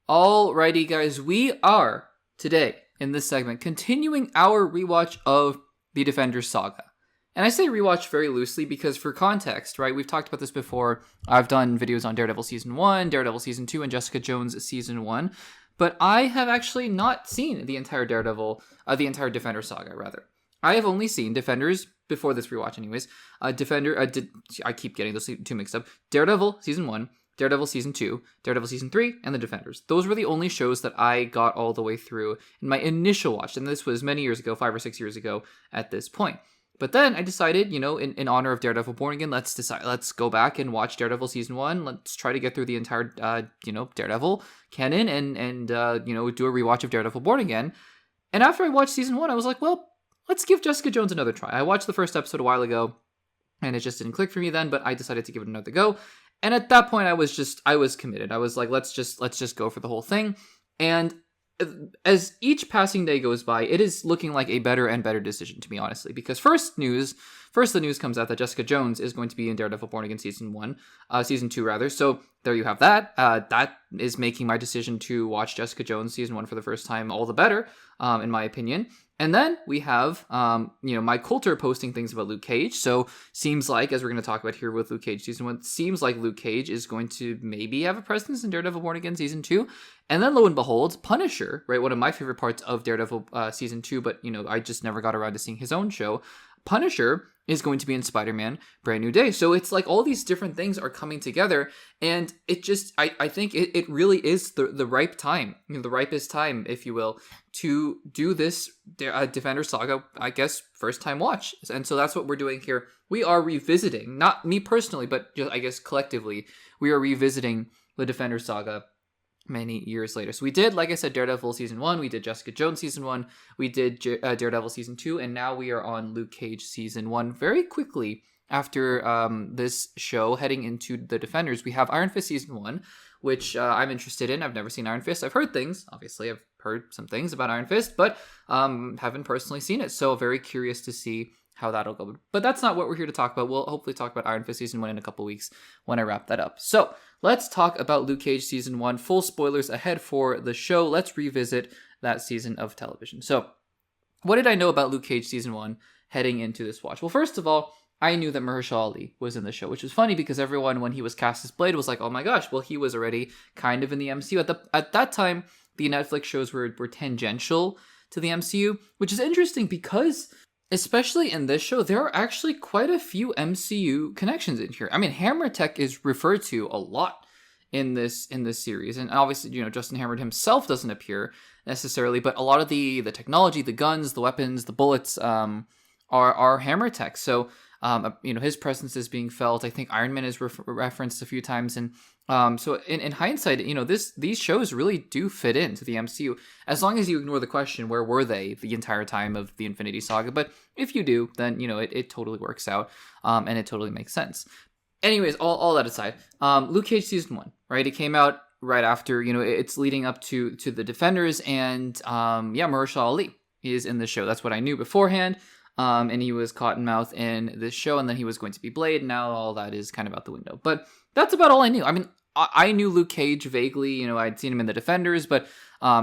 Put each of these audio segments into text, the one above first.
Alrighty, guys, we are today in this segment continuing our rewatch of the Defenders saga. And I say rewatch very loosely because for context, right, we've talked about this before. I've done videos on Daredevil Season 1, Daredevil Season 2, and Jessica Jones Season 1. But I have actually not seen the entire Defender saga, rather. I have only seen Defenders, before this rewatch anyways, I keep getting those two mixed up, Daredevil Season 1, Daredevil Season 2, Daredevil Season 3, and The Defenders. Those were the only shows that I got all the way through in my initial watch, and this was many years ago, 5 or 6 years ago at this point. But then I decided, in honor of Daredevil Born Again, let's go back and watch Daredevil Season 1. Let's try to get through the entire, Daredevil canon and do a rewatch of Daredevil Born Again. And after I watched Season 1, I was like, well, let's give Jessica Jones another try. I watched the first episode a while ago, and it just didn't click for me then, but I decided to give it another go. And at that point, I was committed. I was like, let's just go for the whole thing. And as each passing day goes by, it is looking like a better and better decision to me, honestly, because first the news comes out that Jessica Jones is going to be in Daredevil Born Again Season 2 rather. So there you have that. That is making my decision to watch Jessica Jones Season 1 for the first time all the better, in my opinion. And then we have, Mike Coulter posting things about Luke Cage. So seems like, as we're going to talk about here with Luke Cage Season 1, seems like Luke Cage is going to maybe have a presence in Daredevil Born Again Season 2. And then lo and behold, Punisher, right? One of my favorite parts of Daredevil Season 2, but, I just never got around to seeing his own show. Punisher is going to be in Spider-Man Brand New Day. So it's like all these different things are coming together, and it just, I think it really is the ripe time, the ripest time, if you will, to do this Defender saga, I guess, first time watch. And so that's what we're doing here. We are revisiting, not me personally, but just, I guess collectively, we are revisiting the Defender saga many years later. So we did, like I said, Daredevil Season 1, we did Jessica Jones Season 1, we did Daredevil Season 2, and now we are on Luke Cage Season 1. Very quickly after this show, heading into the Defenders, we have Iron Fist Season 1, which I'm interested in. I've never seen Iron Fist. I've heard things. Obviously, I've heard some things about Iron Fist, but haven't personally seen it. So very curious to see how that'll go. But that's not what we're here to talk about. We'll hopefully talk about Iron Fist Season 1 in a couple weeks when I wrap that up. So let's talk about Luke Cage Season 1. Full spoilers ahead for the show. Let's revisit that season of television. So what did I know about Luke Cage Season 1 heading into this watch? Well, first of all, I knew that Mahershala Ali was in the show, which was funny because everyone, when he was cast as Blade, was like, oh my gosh, well, he was already kind of in the MCU. At that time, the Netflix shows were tangential to the MCU, which is interesting because, especially in this show, there are actually quite a few MCU connections in here. I mean, Hammer Tech is referred to a lot in this series, and obviously, Justin Hammer himself doesn't appear necessarily, but a lot of the technology, the guns, the weapons, the bullets are Hammer Tech. So his presence is being felt. I think Iron Man is referenced a few times, and so in hindsight, these shows really do fit into the MCU, as long as you ignore the question, where were they the entire time of the Infinity Saga? But if you do, then, it totally works out, and it totally makes sense. Anyways, all that aside, Luke Cage Season 1, right? It came out right after, it's leading up to the Defenders, and, Mahershala Ali is in the show. That's what I knew beforehand. And he was Cottonmouth in this show, and then he was going to be Blade. Now all that is kind of out the window. But that's about all I knew. I mean, I knew Luke Cage vaguely. I'd seen him in The Defenders, but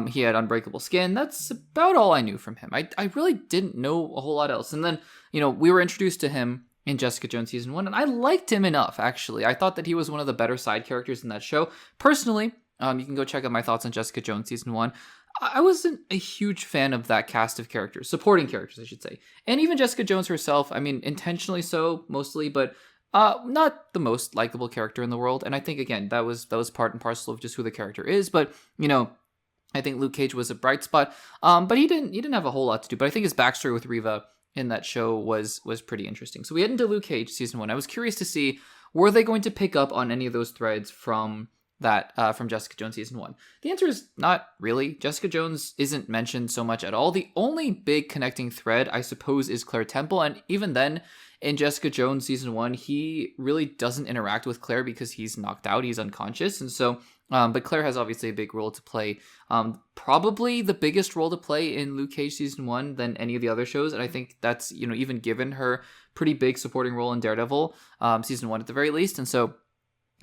he had unbreakable skin. That's about all I knew from him. I really didn't know a whole lot else. And then, we were introduced to him in Jessica Jones Season 1, and I liked him enough, actually. I thought that he was one of the better side characters in that show. Personally, you can go check out my thoughts on Jessica Jones Season 1. I wasn't a huge fan of that cast of characters, supporting characters, I should say. And even Jessica Jones herself, I mean, intentionally so, mostly, but not the most likable character in the world. And I think, again, that was part and parcel of just who the character is. But, I think Luke Cage was a bright spot. But he didn't have a whole lot to do. But I think his backstory with Reva in that show was pretty interesting. So we head into Luke Cage Season 1. I was curious to see, were they going to pick up on any of those threads from Jessica Jones Season 1? The answer is not really. Jessica Jones isn't mentioned so much at all. The only big connecting thread, I suppose, is Claire Temple, and even then, in Jessica Jones Season 1, he really doesn't interact with Claire because he's knocked out, he's unconscious, and so, but Claire has obviously a big role to play, probably the biggest role to play in Luke Cage Season 1 than any of the other shows, and I think that's, even given her pretty big supporting role in Daredevil Season 1 at the very least, and so,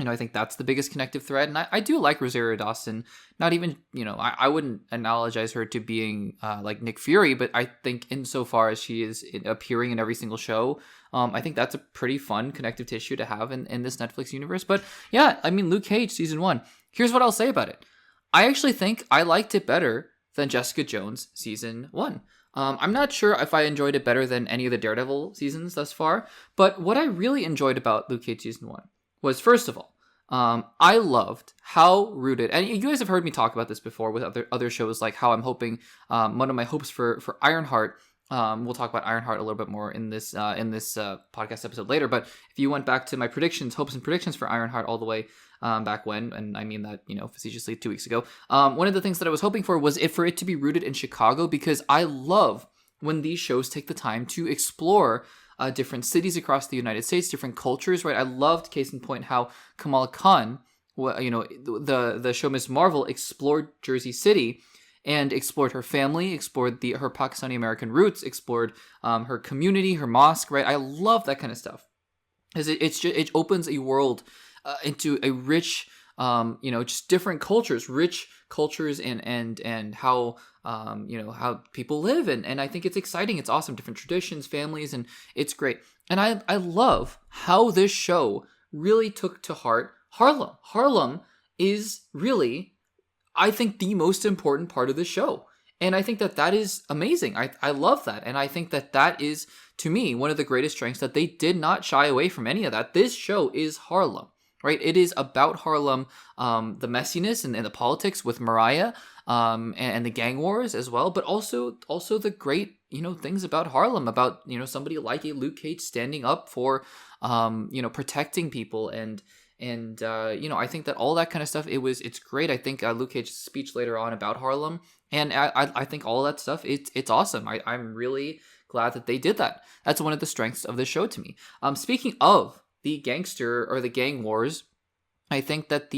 I think that's the biggest connective thread. And I do like Rosario Dawson. Not even, I wouldn't analogize her to being like Nick Fury, but I think insofar as she is appearing in every single show, I think that's a pretty fun connective tissue to have in this Netflix universe. But yeah, I mean, Luke Cage season 1. Here's what I'll say about it. I actually think I liked it better than Jessica Jones season 1. I'm not sure if I enjoyed it better than any of the Daredevil seasons thus far, but what I really enjoyed about Luke Cage season 1 was, first of all, I loved how rooted, and you guys have heard me talk about this before with other shows, like how I'm hoping, one of my hopes for IRONHEART, we'll talk about IRONHEART a little bit more in this podcast episode later, but if you went back to my hopes and predictions for IRONHEART all the way back when, and I mean that, facetiously 2 weeks ago, one of the things that I was hoping for was for it to be rooted in Chicago, because I love when these shows take the time to explore different cities across the United States, different cultures, right? I loved, case in point, how Kamala Khan, the show Ms. Marvel, explored Jersey City and explored her family, explored her Pakistani American roots, explored her community, her mosque, right? I love that kind of stuff, because it opens a world into a rich, just different cultures, rich cultures, and how how people live, and I think it's exciting. It's awesome, different traditions, families, and it's great. And I love how this show really took to heart Harlem. Harlem is really, I think, the most important part of the show. And I think that is amazing. I love that. And I think that is, to me, one of the greatest strengths, that they did not shy away from any of that. This show is Harlem, right? It is about Harlem, the messiness and the politics with Mariah, and the gang wars as well, but also the great, things about Harlem, about, somebody like a Luke Cage standing up for, protecting people, and I think that all that kind of stuff, it's great. I think Luke Cage's speech later on about Harlem, and I think all that stuff, it's awesome. I'm really glad that they did that. That's one of the strengths of the show to me. Speaking of the gangster or the gang wars, I think that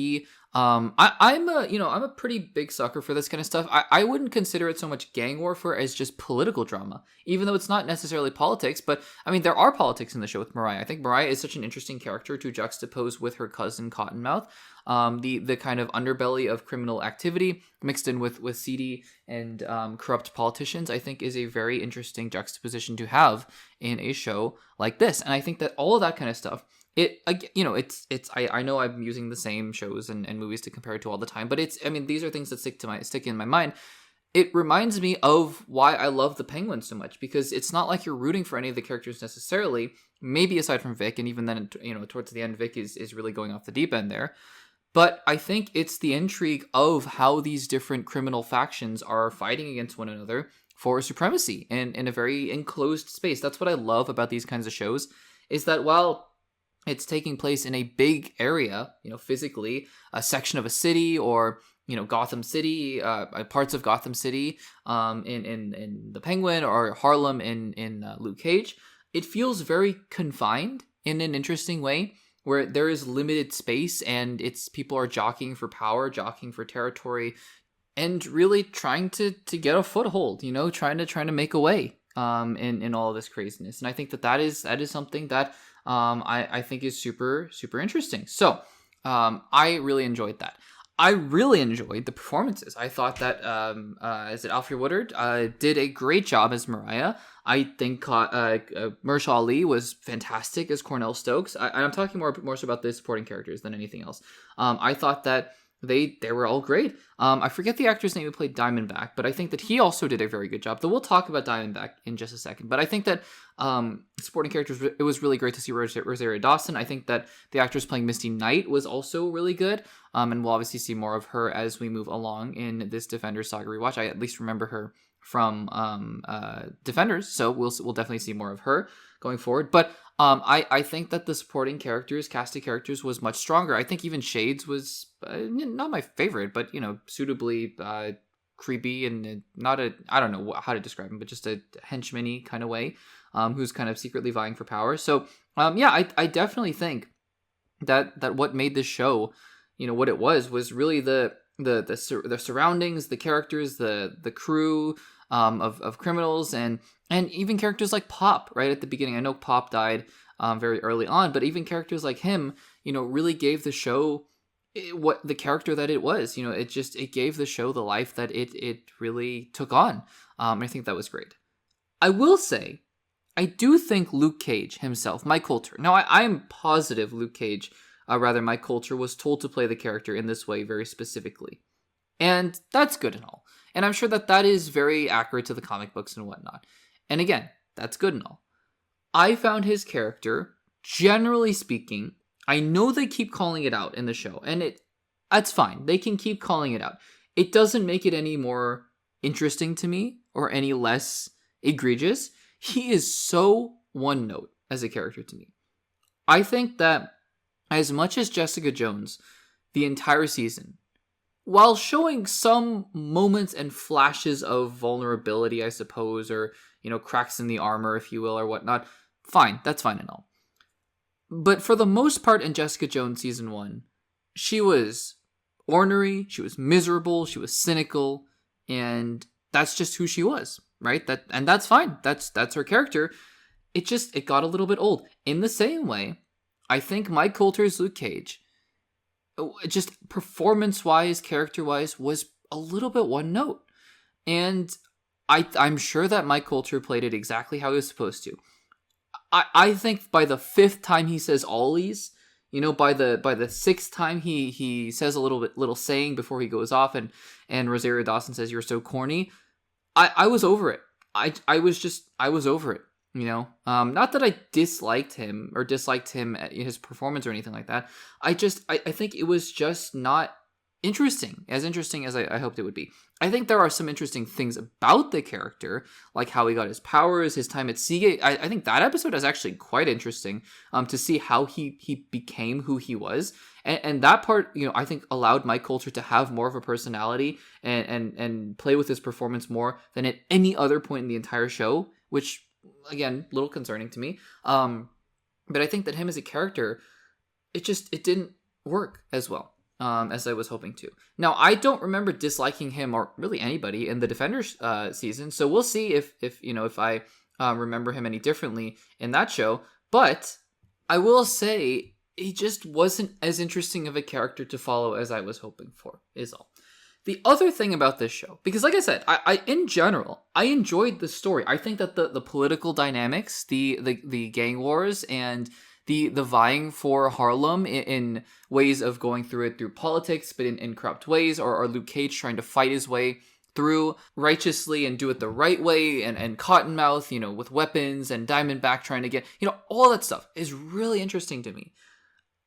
I'm a pretty big sucker for this kind of stuff. I wouldn't consider it so much gang warfare as just political drama, even though it's not necessarily politics. But I mean, there are politics in the show with Mariah. I think Mariah is such an interesting character to juxtapose with her cousin Cottonmouth. The kind of underbelly of criminal activity mixed in with seedy and corrupt politicians, I think, is a very interesting juxtaposition to have in a show like this. And I think that all of that kind of stuff, I know I'm using the same shows and movies to compare it to all the time, but these are things that stick in my mind. It reminds me of why I love the Penguin so much, because it's not like you're rooting for any of the characters necessarily, maybe aside from Vic, and even then, towards the end, Vic is really going off the deep end there. But I think it's the intrigue of how these different criminal factions are fighting against one another for supremacy in a very enclosed space. That's what I love about these kinds of shows, is that while it's taking place in a big area, physically, a section of a city, or, Gotham City, parts of Gotham City, in the Penguin, or Harlem in Luke Cage, it feels very confined in an interesting way, where there is limited space, and people are jockeying for power, jockeying for territory, and really trying to get a foothold, trying to make a way, in all of this craziness. And I think that is something that, I think is super, super interesting. So, I really enjoyed that. I really enjoyed the performances. I thought that, is it Alfre Woodard, did a great job as Mariah. I think, Mahershala Ali was fantastic as Cornell Stokes. I'm talking more so about the supporting characters than anything else. I thought that they were all great. I forget the actor's name who played Diamondback, but I think that he also did a very good job. Though we'll talk about Diamondback in just a second. But I think that supporting characters, it was really great to see Rosario Dawson. I think that the actress playing Misty Knight was also really good. And we'll obviously see more of her as we move along in this Defenders saga rewatch. I at least remember her from Defenders, so we'll definitely see more of her going forward. But I think that the supporting characters, cast of characters, was much stronger. I think even Shades was not my favorite, but suitably creepy, and I don't know how to describe him, but just a henchman-y kind of way, who's kind of secretly vying for power. So I definitely think that what made this show, what it was really the surroundings, the characters, the crew of criminals, and even characters like Pop right at the beginning. I know Pop died very early on, but even characters like him, really gave the show what the character that it was. It gave the show the life that it really took on. I think that was great. I will say, I do think Luke Cage himself, Mike Coulter. Now, I'm positive Luke Cage, Mike Coulter, was told to play the character in this way very specifically. And that's good and all. And I'm sure that is very accurate to the comic books and whatnot. And again, that's good and all. I found his character, generally speaking, I know they keep calling it out in the show, and that's fine. They can keep calling it out. It doesn't make it any more interesting to me or any less egregious. He is so one note as a character to me. I think that as much as Jessica Jones, the entire season, while showing some moments and flashes of vulnerability, I suppose, or, cracks in the armor, if you will, or whatnot, fine, that's fine and all. But for the most part in Jessica Jones Season 1, she was ornery, she was miserable, she was cynical, and that's just who she was, right? And that's fine. That's her character. It got a little bit old. In the same way, I think Mike Coulter's Luke Cage, just performance-wise, character-wise, was a little bit one note. And I'm sure that Mike Coulter played it exactly how he was supposed to. I think by the 5th time he says ollies, by the 6th time he says a little saying before he goes off, and Rosario Dawson says, "You're so corny." I was over it. I was over it. Not that I disliked him his performance or anything like that. I think it was just not interesting as I hoped it would be. I think there are some interesting things about the character, like how he got his powers, his time at Seagate. I think that episode is actually quite interesting to see how he became who he was. And that part, I think allowed Mike Coulter to have more of a personality and play with his performance more than at any other point in the entire show, which, again, a little concerning to me. But I think that him as a character, it didn't work as well as I was hoping to. Now, I don't remember disliking him or really anybody in the Defenders season, so we'll see if I remember him any differently in that show. But I will say he just wasn't as interesting of a character to follow as I was hoping for, is all. The other thing about this show, because like I said, I in general, I enjoyed the story. I think that the political dynamics, the gang wars, and the vying for Harlem in ways of going through politics, but in corrupt ways, or Luke Cage trying to fight his way through righteously and do it the right way, and Cottonmouth, with weapons, and Diamondback trying to get, all that stuff is really interesting to me.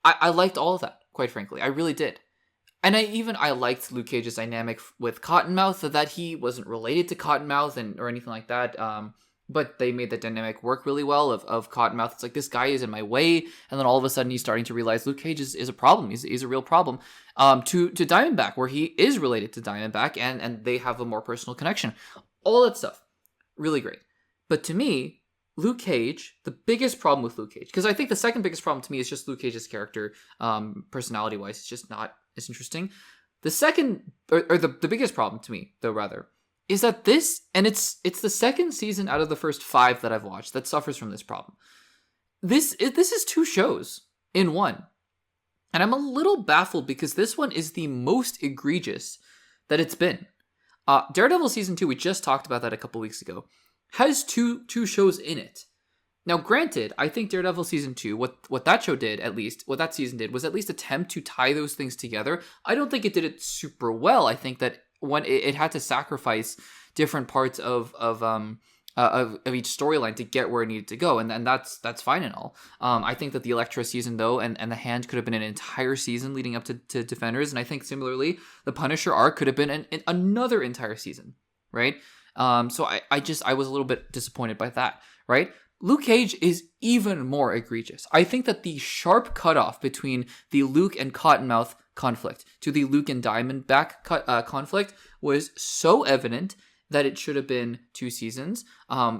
I liked all of that, quite frankly. I really did. And I liked Luke Cage's dynamic with Cottonmouth, that he wasn't related to Cottonmouth or anything like that. But they made that dynamic work really well of Cottonmouth. It's like, this guy is in my way. And then all of a sudden he's starting to realize Luke Cage is a problem. He's a real problem. To Diamondback, where he is related to Diamondback and they have a more personal connection. All that stuff. Really great. But to me, Luke Cage, the biggest problem with Luke Cage, because I think the second biggest problem to me is just Luke Cage's character, personality-wise. It's just not as interesting. The second, or the biggest problem to me, though, rather, is that this, and it's the second season out of the first 5 that I've watched that suffers from this problem. This is 2 shows in one. And I'm a little baffled because this one is the most egregious that it's been. Daredevil Season 2, we just talked about that a couple weeks ago, has two shows in it. Now, granted, I think Daredevil Season 2, what that show did, at least, what that season did, was at least attempt to tie those things together. I don't think it did it super well. I think that when it had to sacrifice different parts of each storyline to get where it needed to go, and that's fine and all. I think that the Elektra season, though, and the Hand could have been an entire season leading up to Defenders, and I think similarly, the Punisher arc could have been another entire season, right? So I was a little bit disappointed by that, right? Luke Cage is even more egregious. I think that the sharp cutoff between the Luke and Cottonmouth conflict to the Luke and Diamondback conflict was so evident that it should have been 2 seasons.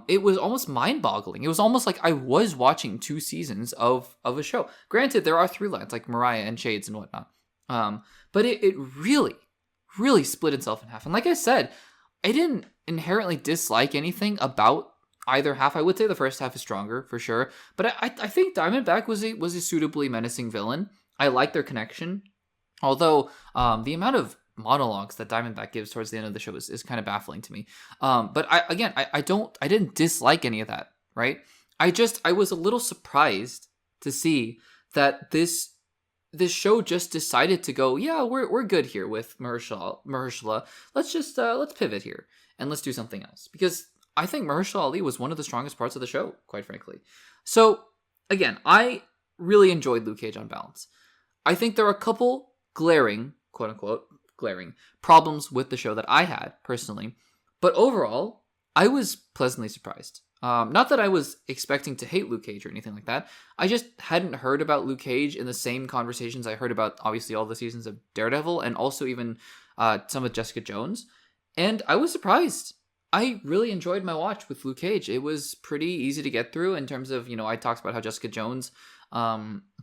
It was almost mind-boggling. It was almost like I was watching 2 seasons of a show. Granted, there are 3 lines, like Mariah and Shades and whatnot. But it really, really split itself in half. And like I said, I didn't inherently dislike anything about either half. I would say the first half is stronger, for sure. But I think Diamondback was a suitably menacing villain. I like their connection. Although the amount of monologues that Diamondback gives towards the end of the show is kind of baffling to me. But I didn't dislike any of that, right? I was a little surprised to see that this show just decided to go, yeah, we're good here with Mahershala. Let's pivot here and let's do something else, because I think Mahershala Ali was one of the strongest parts of the show, quite frankly. So again, I really enjoyed Luke Cage on balance. I think there are a couple glaring, quote unquote, glaring problems with the show that I had personally, but overall, I was pleasantly surprised. Not that I was expecting to hate Luke Cage or anything like that. I just hadn't heard about Luke Cage in the same conversations I heard about, obviously, all the seasons of Daredevil and also even some of Jessica Jones. And I was surprised. I really enjoyed my watch with Luke Cage. It was pretty easy to get through in terms of, I talked about how Jessica Jones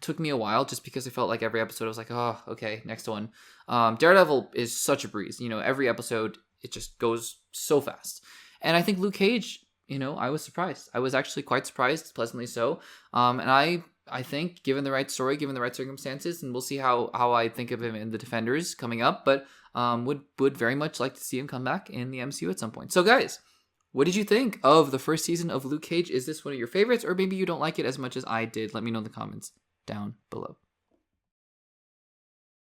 took me a while just because I felt like every episode I was like, oh, okay, next one. Daredevil is such a breeze. Every episode, it just goes so fast. And I think Luke Cage, I was surprised. I was actually quite surprised, pleasantly so. And I think, given the right story, given the right circumstances, and we'll see how I think of him in The Defenders coming up, but would very much like to see him come back in the MCU at some point. So guys, what did you think of the first season of Luke Cage? Is this one of your favorites, or maybe you don't like it as much as I did? Let me know in the comments down below.